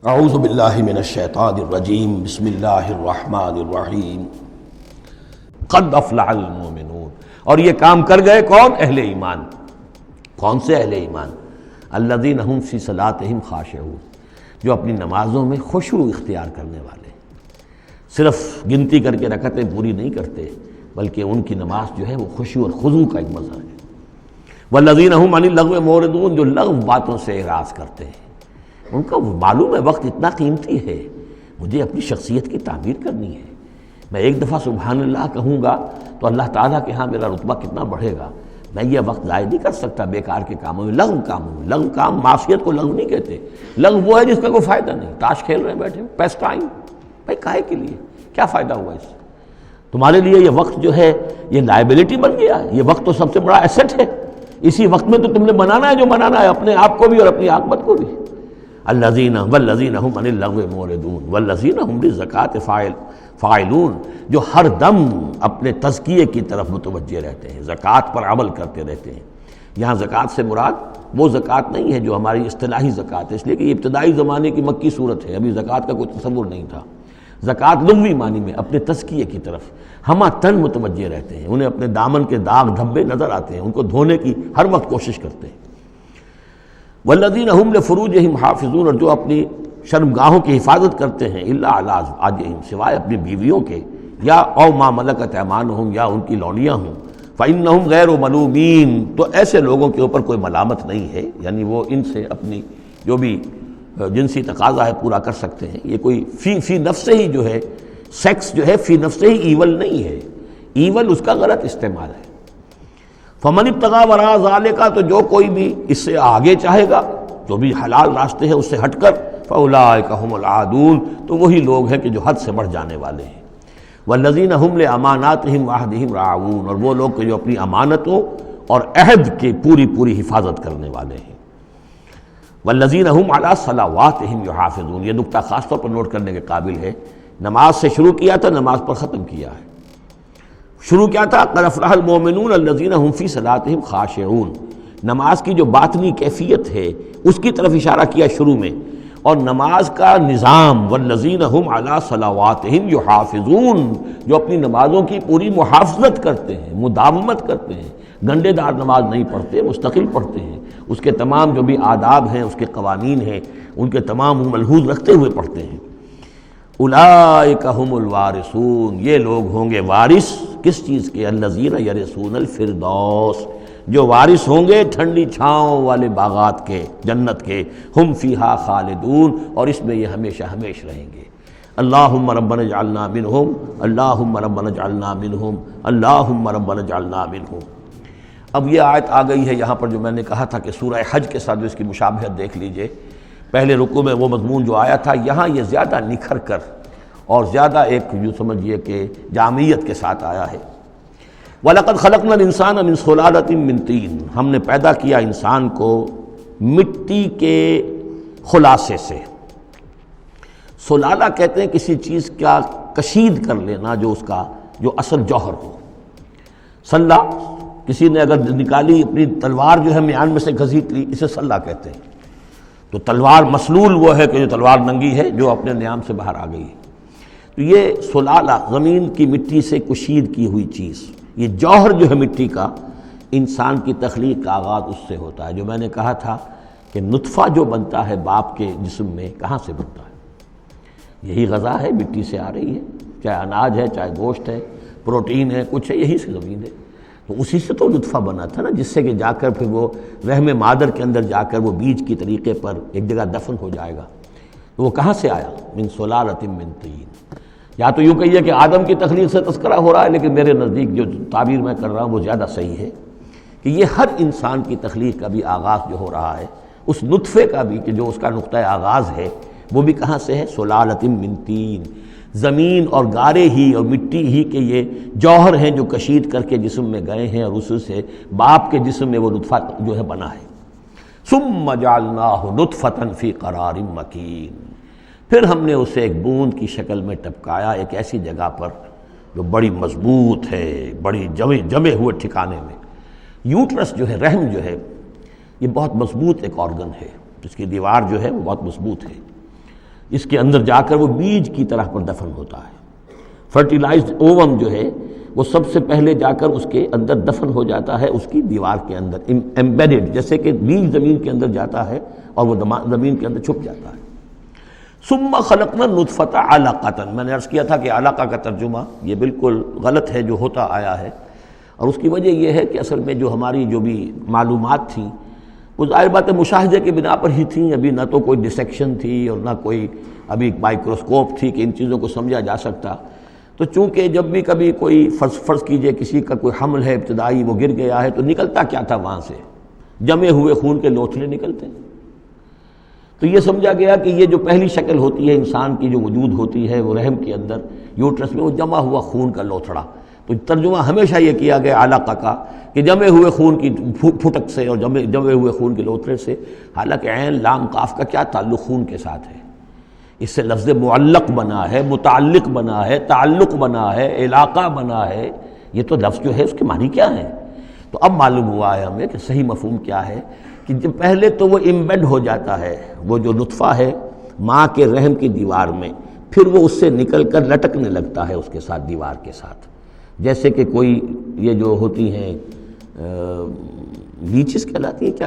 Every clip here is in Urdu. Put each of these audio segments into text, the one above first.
اعوذ باللہ من الشیطان الرجیم بسم اللہ الرحمن الرحیم قد افلح المؤمنون۔ اور یہ کام کر گئے کون؟ اہل ایمان۔ کون سے اہل ایمان؟ الذین هم فی صلاتہم خاشعون، جو اپنی نمازوں میں خشوع اختیار کرنے والے، صرف گنتی کر کے رکعتیں پوری نہیں کرتے بلکہ ان کی نماز جو ہے وہ خشوع اور خضوع کا ایک مظہر ہے۔ والذین هم عن اللغو معرضون، جو لغو باتوں سے اعراض کرتے ہیں، ان کا معلوم ہے وقت اتنا قیمتی ہے، مجھے اپنی شخصیت کی تعمیر کرنی ہے، میں ایک دفعہ سبحان اللہ کہوں گا تو اللہ تعالیٰ کے ہاں میرا رتبہ کتنا بڑھے گا، میں یہ وقت ضائع نہیں کر سکتا بیکار کے کاموں میں، لغو کاموں میں۔ لغو کام، معصیت کو لغو نہیں کہتے، لغو وہ ہے جس کا کوئی فائدہ نہیں، تاش کھیل رہے ہیں بیٹھے، پیس ٹائم، بھائی کاہے کے لیے، کیا فائدہ ہوا اس سے؟ تمہارے لیے یہ وقت جو ہے یہ لائبلٹی بن گیا، یہ وقت تو سب سے بڑا ایسٹ ہے، اسی وقت میں تو تم نے بنانا ہے جو بنانا ہے، اپنے آپ کو بھی اور اپنی عاقبت کو بھی۔ الذین والذین هم عن اللغو معرضون والذین هم للزکاۃ فاعلون، جو ہر دم اپنے تزکیے کی طرف متوجہ رہتے ہیں، زکوٰۃ پر عمل کرتے رہتے ہیں۔ یہاں زکوٰۃ سے مراد وہ زکوٰۃ نہیں ہے جو ہماری اصطلاحی زکوٰۃ ہے، اس لیے کہ یہ ابتدائی زمانے کی مکی صورت ہے، ابھی زکوٰۃ کا کوئی تصور نہیں تھا۔ زکوٰۃ لغوی معنی میں اپنے تزکیے کی طرف ہمہ تن متوجہ رہتے ہیں، انہیں اپنے دامن کے داغ دھبے نظر آتے ہیں، ان کو دھونے کی ہر وقت کوشش کرتے ہیں۔ والذین هم لفروجہم حافظون، اور جو اپنی شرمگاہوں کی حفاظت کرتے ہیں، الا علی ازواجہم، سوائے اپنی بیویوں کے، یا او ما ملکت ایمانہم، یا ان کی لونیاں ہوں، فإنہم غیر ملومین، تو ایسے لوگوں کے اوپر کوئی ملامت نہیں ہے، یعنی وہ ان سے اپنی جو بھی جنسی تقاضا ہے پورا کر سکتے ہیں۔ یہ کوئی فی نفس ہی جو ہے، سیکس جو ہے فی نفس ہی ایول نہیں ہے، ایول اس کا غلط استعمال ہے۔ فمن ابتغى وراء ذلك، تو جو کوئی بھی اس سے آگے چاہے گا، جو بھی حلال راستے ہیں اس سے ہٹ کر، فاولئک هم العادون، تو وہی لوگ ہیں کہ جو حد سے بڑھ جانے والے ہیں۔ والذین هم لاماناتهم وعهدهم راعون، اور وہ لوگ کہ جو اپنی امانتوں اور عہد کی پوری حفاظت کرنے والے ہیں۔ والذین هم علی صلواتهم یحافظون، یہ نکتہ خاص طور پر نوٹ کرنے کے قابل ہے، نماز سے شروع کیا تھا، نماز پر ختم کیا ہے۔ شروع کیا تھا قد افلح المؤمنون الذین هم فی صلاتہم خاشعون، نماز کی جو باطنی کیفیت ہے اس کی طرف اشارہ کیا شروع میں، اور نماز کا نظام والذین هم علی صلواتہم یحافظون، جو اپنی نمازوں کی پوری محافظت کرتے ہیں، مداومت کرتے ہیں، گنڈے دار نماز نہیں پڑھتے، مستقل پڑھتے ہیں، اس کے تمام جو بھی آداب ہیں، اس کے قوانین ہیں، ان کے تمام ملحوظ رکھتے ہوئے پڑھتے ہیں۔ اولئک هم الوارثون، یہ لوگ ہوں گے وارث کس چیز کے؟ الذین یرثون الفردوس، جو وارث ہوں گے ٹھنڈی چھاؤں والے باغات کے، جنت کے، ہم فیہا خالدون، اور اس میں یہ ہمیشہ ہمیش رہیں گے۔ اللہم ربنا اجعلنا منہم، اللہم ربنا اجعلنا منہم، اللہم ربنا اجعلنا منہم۔ اب یہ آیت آ گئی ہے یہاں پر جو میں نے کہا تھا کہ سورہ حج کے ساتھ اس کی مشابہت دیکھ لیجئے، پہلے رکوع میں وہ مضمون جو آیا تھا، یہاں یہ زیادہ نکھر کر اور زیادہ ایک یوں سمجھیے کہ جامعیت کے ساتھ آیا ہے۔ وَلَقَدْ خَلَقْنَا الْإِنسَانَ مِنْ صُلَالَةٍ مِّن طِينٍ، ہم نے پیدا کیا انسان کو مٹی کے خلاصے سے۔ سلالہ کہتے ہیں کسی چیز کا کشید کر لینا، جو اس کا جو اصل جوہر ہو۔ سلہ، کسی نے اگر نکالی اپنی تلوار جو ہے میان میں سے گھسیٹ لی، اسے سلہ کہتے ہیں۔ تو تلوار مسلول وہ ہے کہ جو تلوار ننگی ہے، جو اپنے نیام سے باہر آ گئی ہے۔ تو یہ سلالہ، زمین کی مٹی سے کشید کی ہوئی چیز، یہ جوہر جو ہے مٹی کا، انسان کی تخلیق کا آغاز اس سے ہوتا ہے۔ جو میں نے کہا تھا کہ نطفہ جو بنتا ہے باپ کے جسم میں، کہاں سے بنتا ہے؟ یہی غذا ہے، مٹی سے آ رہی ہے، چاہے اناج ہے، چاہے گوشت ہے، پروٹین ہے، کچھ ہے، یہی سے زمین ہے۔ تو اسی سے تو نطفہ بنا تھا نا، جس سے کہ جا کر پھر وہ رحم مادر کے اندر جا کر وہ بیج کی طریقے پر ایک جگہ دفن ہو جائے گا۔ تو وہ کہاں سے آیا؟ من صلالۃ من طین۔ یا تو یوں کہیے کہ آدم کی تخلیق سے تذکرہ ہو رہا ہے، لیکن میرے نزدیک جو تعبیر میں کر رہا ہوں وہ زیادہ صحیح ہے کہ یہ ہر انسان کی تخلیق کا بھی آغاز جو ہو رہا ہے، اس نطفے کا بھی کہ جو اس کا نقطہ آغاز ہے، وہ بھی کہاں سے ہے؟ صلالۃ من طین، زمین اور گارے ہی اور مٹی ہی کے یہ جوہر ہیں جو کشید کر کے جسم میں گئے ہیں، اور اس سے باپ کے جسم میں وہ نطفہ جو ہے بنا ہے۔ ثم جعلناہ نطفۃ فی قرار مکین، پھر ہم نے اسے ایک بوند کی شکل میں ٹپکایا ایک ایسی جگہ پر جو بڑی مضبوط ہے، بڑی جمے ہوئے ٹھکانے میں۔ یوٹرس جو ہے، رحم جو ہے، یہ بہت مضبوط ایک آرگن ہے، اس کی دیوار جو ہے وہ بہت مضبوط ہے۔ اس کے اندر جا کر وہ بیج کی طرح پر دفن ہوتا ہے۔ فرٹیلائزڈ اووم جو ہے وہ سب سے پہلے جا کر اس کے اندر دفن ہو جاتا ہے، اس کی دیوار کے اندر ایمبیڈڈ، جیسے کہ بیج زمین کے اندر جاتا ہے اور وہ زمین کے اندر چھپ جاتا ہے۔ ثم خلقنا النطفۃ علقۃ، میں نے عرض کیا تھا کہ علقہ کا ترجمہ یہ بالکل غلط ہے جو ہوتا آیا ہے، اور اس کی وجہ یہ ہے کہ اصل میں جو ہماری جو بھی معلومات تھیں وہ ظاہر بات ہے مشاہدے کی بنا پر ہی تھیں، ابھی نہ تو کوئی ڈسیکشن تھی اور نہ کوئی ابھی مائکروسکوپ تھی کہ ان چیزوں کو سمجھا جا سکتا۔ تو چونکہ جب بھی کبھی کوئی فرض کیجئے کسی کا کوئی حمل ہے ابتدائی، وہ گر گیا ہے، تو نکلتا کیا تھا وہاں سے؟ جمے ہوئے خون کے لوتھڑے نکلتے ہیں۔ تو یہ سمجھا گیا کہ یہ جو پہلی شکل ہوتی ہے انسان کی جو وجود ہوتی ہے وہ رحم کے اندر یوٹرس میں، وہ جمع ہوا خون کا لوتھڑا۔ تو ترجمہ ہمیشہ یہ کیا گیا علقہ کا کہ جمے ہوئے خون کی پھٹک سے اور جمے ہوئے خون کے لوتھڑے سے، حالانکہ عین لام قاف کا کیا تعلق خون کے ساتھ ہے؟ اس سے لفظ معلق بنا ہے، متعلق بنا ہے، تعلق بنا ہے، علاقہ بنا ہے۔ یہ تو لفظ جو ہے اس کے معنی کیا ہے؟ تو اب معلوم ہوا ہے ہمیں کہ صحیح مفہوم کیا ہے، کہ جب پہلے تو وہ امبیڈ ہو جاتا ہے، وہ جو نطفہ ہے ماں کے رحم کی دیوار میں، پھر وہ اس سے نکل کر لٹکنے لگتا ہے اس کے ساتھ، دیوار کے ساتھ، جیسے کہ کوئی یہ جو ہوتی ہیں لیچز کہلاتی ہیں، کیا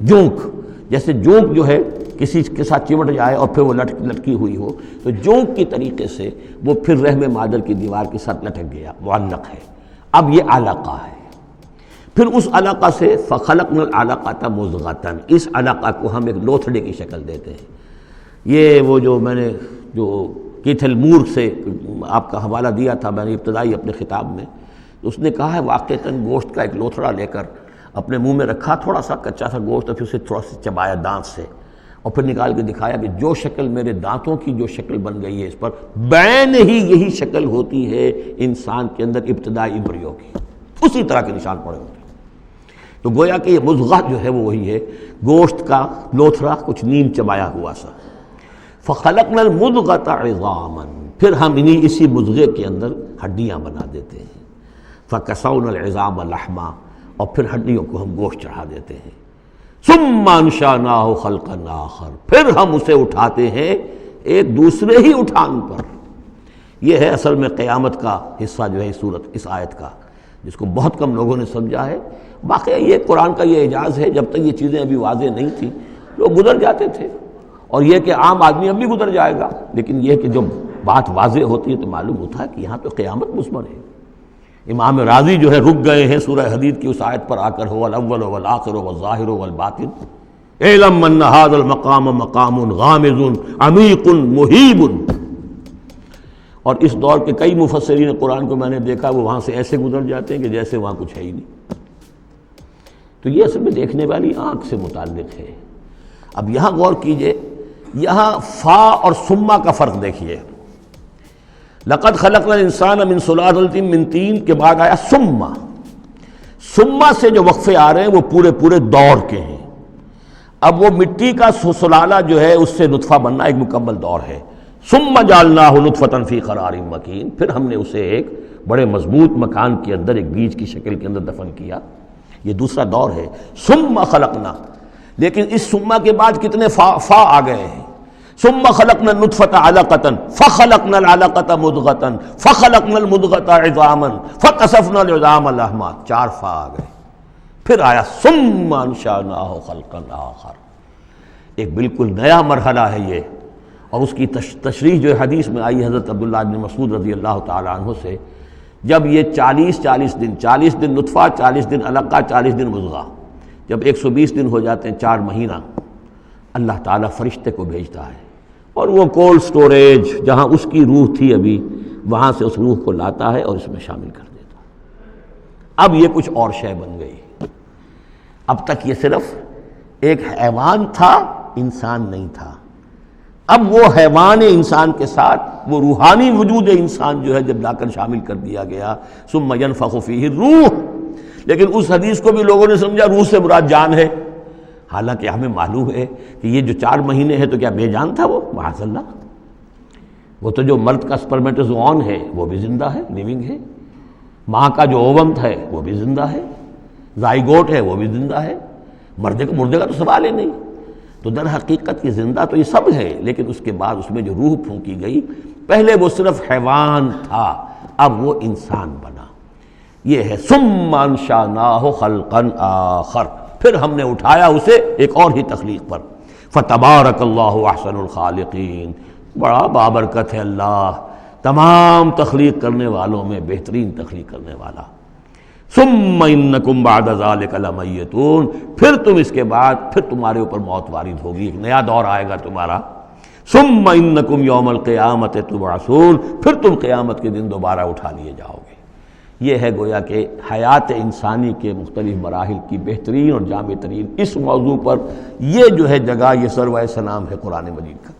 جونک، جیسے جونک جو ہے کسی کے ساتھ چمٹ جائے اور پھر وہ لٹکی ہوئی ہو، تو جونک کی طریقے سے وہ پھر رحم مادر کی دیوار کے ساتھ لٹک گیا، معلق ہے۔ اب یہ علقہ ہے، پھر اس علقہ سے فخلقنا العلقۃ مضغۃ، اس علقہ کو ہم ایک لوتھڑے کی شکل دیتے ہیں۔ یہ وہ جو میں نے جو کیتھل مور سے آپ کا حوالہ دیا تھا میں نے ابتدائی اپنے خطاب میں، اس نے کہا ہے واقعتاً گوشت کا ایک لوتھڑا لے کر اپنے منہ میں رکھا، تھوڑا سا کچا سا گوشت، اور پھر اسے تھوڑا سا چبایا دانت سے، اور پھر نکال کے دکھایا کہ جو شکل میرے دانتوں کی جو شکل بن گئی ہے اس پر بین ہی یہی شکل ہوتی ہے انسان کے اندر ابتدائی ایمبریو کی، اسی طرح کے نشان پڑے ہوتے ہیں۔ تو گویا کہ یہ مضغہ جو ہے وہ وہی ہے، گوشت کا لوتھڑا کچھ نیم چبایا ہوا سا۔ فخلقنا المضغۃ عظاما، پھر ہم اسی مضغے کے اندر ہڈیاں بنا دیتے ہیں۔ فکسونا العظام لحما، اور پھر ہڈیوں کو ہم گوشت چڑھا دیتے ہیں۔ ثم انشأناہ خلقا آخر، پھر ہم اسے اٹھاتے ہیں ایک دوسرے ہی اٹھان پر۔ یہ ہے اصل میں قیامت کا حصہ جو ہے اس آیت کا، جس کو بہت کم لوگوں نے سمجھا ہے۔ واقعہ یہ قرآن کا یہ اعجاز ہے، جب تک یہ چیزیں ابھی واضح نہیں تھیں لوگ گزر جاتے تھے، اور یہ کہ عام آدمی اب بھی گزر جائے گا، لیکن یہ کہ جب بات واضح ہوتی ہے تو معلوم ہوتا ہے کہ یہاں تو قیامت مثمر ہے۔ امام راضی جو ہے رک گئے ہیں سورہ حدید کی اس آیت پر آ کر، هو الاول والآخر والظاہر والباطن اعلم ان هذا المقام مقام غامض عمیق مہیب۔ اور اس دور کے کئی مفسرین قرآن کو میں نے دیکھا وہ وہاں سے ایسے گزر جاتے ہیں کہ جیسے وہاں کچھ ہے ہی نہیں۔ تو یہ اصل میں دیکھنے والی آنکھ سے متعلق ہے۔ اب یہاں غور کیجئے، یہاں فا اور ثم کا فرق دیکھیے۔ لقد خلقنا الانسان من سلالۃ من طین کے بعد آیا ثم۔ ثم سے جو وقفے آ رہے ہیں وہ پورے دور کے ہیں۔ اب وہ مٹی کا سلالہ جو ہے اس سے نطفہ بننا ایک مکمل دور ہے۔ ثم جعلناہ نطفۃ فی قرار مکین، پھر ہم نے اسے ایک بڑے مضبوط مکان کے اندر ایک بیج کی شکل کے اندر دفن کیا۔ یہ دوسرا دور ہے۔ ثم خلقنا، لیکن اس ثم کے بعد کتنے فا آ گئے ہیں۔ ثم خلقنا النطفۃ علقۃ فخلقنا العلقۃ مضغۃ فخلقنا المضغۃ عظاما فکسونا العظام لحما، 4 فا آ گئے۔ پھر آیا ثم انشأناہ خلقا آخر، ایک بالکل نیا مرحلہ ہے یہ۔ اور اس کی تشریح جو حدیث میں آئی حضرت عبداللہ بن مسعود رضی اللہ تعالیٰ عنہ سے، جب یہ 40 دن نطفہ، 40 دن علقہ، 40 دن مضغہ، جب 120 دن ہو جاتے ہیں، 4 مہینہ، اللہ تعالیٰ فرشتے کو بھیجتا ہے، اور وہ کولڈ سٹوریج جہاں اس کی روح تھی ابھی، وہاں سے اس روح کو لاتا ہے اور اس میں شامل کر دیتا ہے۔ اب یہ کچھ اور شے بن گئی۔ اب تک یہ صرف ایک حیوان تھا، انسان نہیں تھا۔ اب وہ حیوان انسان کے ساتھ وہ روحانی وجود انسان جو ہے جب لا کر شامل کر دیا گیا، ثم ينفخ فیہ الروح، لیکن اس حدیث کو بھی لوگوں نے سمجھا روح سے مراد جان ہے، حالانکہ ہمیں معلوم ہے کہ یہ جو 4 مہینے ہے تو کیا بے جان تھا وہ؟ معاذ اللہ، وہ تو جو مرد کا سپرمیٹوزوون ہے وہ بھی زندہ ہے، لیونگ ہے، ماں کا جو اووم ہے وہ بھی زندہ ہے، زائگوٹ ہے وہ بھی زندہ ہے، مردے کا تو سوال ہی نہیں۔ تو در حقیقت یہ زندہ تو یہ سب ہے، لیکن اس کے بعد اس میں جو روح پھونکی گئی، پہلے وہ صرف حیوان تھا، اب وہ انسان بنا۔ یہ ہے ثم انشأناہ خلقا آخر، پھر ہم نے اٹھایا اسے ایک اور ہی تخلیق پر۔ فتبارک اللہ احسن الخالقین، بڑا بابرکت ہے اللہ تمام تخلیق کرنے والوں میں بہترین تخلیق کرنے والا۔ ثم انکم بعد ذلک لمیتون، پھر تم اس کے بعد پھر تمہارے اوپر موت وارد ہوگی، ایک نیا دور آئے گا تمہارا۔ ثم انکم یوم القیامت تبعثون، پھر تم قیامت کے دن دوبارہ اٹھا لیے جاؤ گے۔ یہ ہے گویا کہ حیات انسانی کے مختلف مراحل کی بہترین اور جامع ترین اس موضوع پر یہ جو ہے جگہ، یہ سروۂ سلام ہے قرآن مجید کا۔